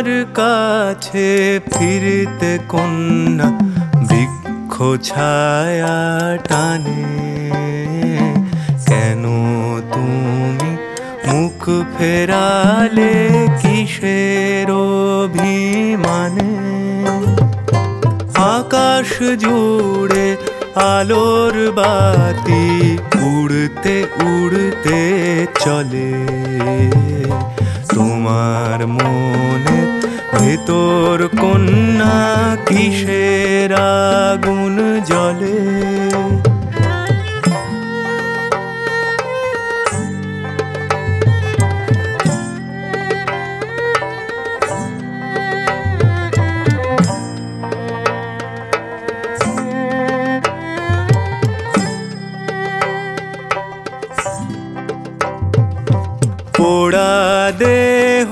তোমার কাছে ফিরতে কন্যা বৃক্ষ ছায়া টানে। কেন তুমি মুখ ফেরালে কিসের অভিমানে? আকাশ জুড়ে আলোর বাতি উড়তে উড়তে চলে। তোমার মনের ভেতর কন্যা কিসের আগুন জ্বলে? পোড়া দেহ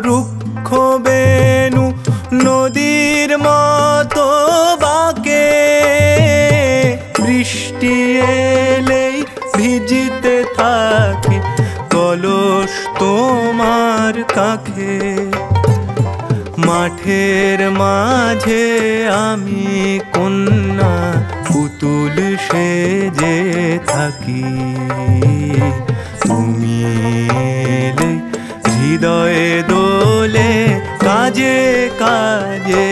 রুক্ষ বেনু নদীর মতো বাঁকে। বৃষ্টি এলেই ভিজিতে থাকে কলস তোমার কাঁখে। মাঠের মাঝে আমি কন্যা পুতুল সেজে থাকি। তুমি এলে হৃদয়ে দোলে কাজে কাজে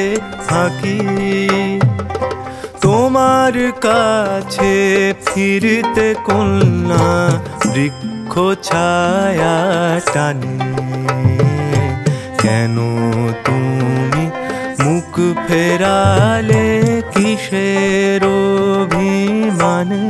ফাঁকি। তোমার কাছে ফিরতে কন্যা বৃক্ষ ছায়া টানে। কেন তুমি মুখ ফেরালে কিসের অভিমানে?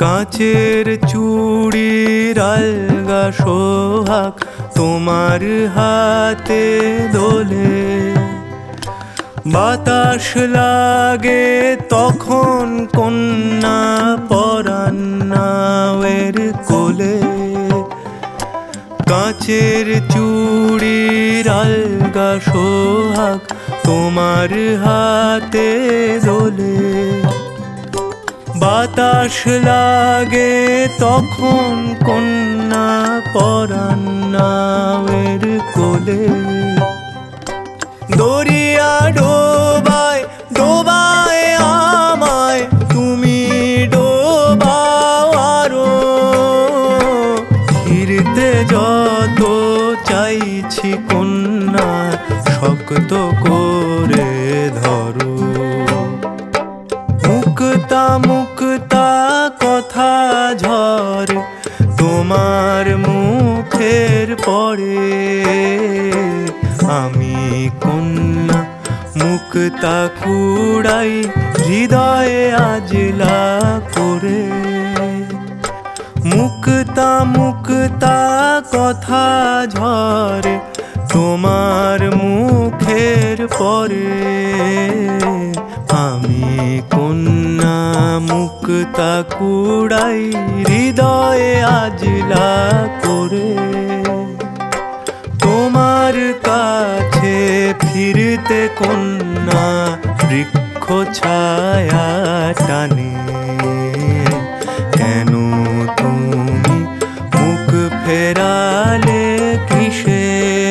কাঁচের চুড়ির আলগা সোহাগ তোমার হাতে দোলে। বাতাস লাগে তখন কন্যা পরাণ নাওয়ের কোলে। কাঁচের চুড়ির আলগা সোহাগ তোমার হাতে দোলে। বাতাস লাগে তখন কন্যা পরাণ নাওয়ের কোলে। দরিয়া ডোবায় ডোবায় আমায় তুমি ডোবাও আরো। ফিরতে যত চাইছি কন্যা শক্ত করে ধরো। মুক্তা মুক্তা কথা ঝরে তোমার মুখের পরে। আমি কন্যা মুক্তা কুড়াই হৃদয়ে আজলা করে। মুক্তা মুক্তা কথা ঝরে তোমার মুখের পরে। আমি কন্যা মুক্তা কুড়াই হৃদয়ে আজলা করে। তোমার কাছে ফিরতে কন্যা বৃক্ষ ছায়া টানে। কেন তুমি মুখ ফেরালে কিসের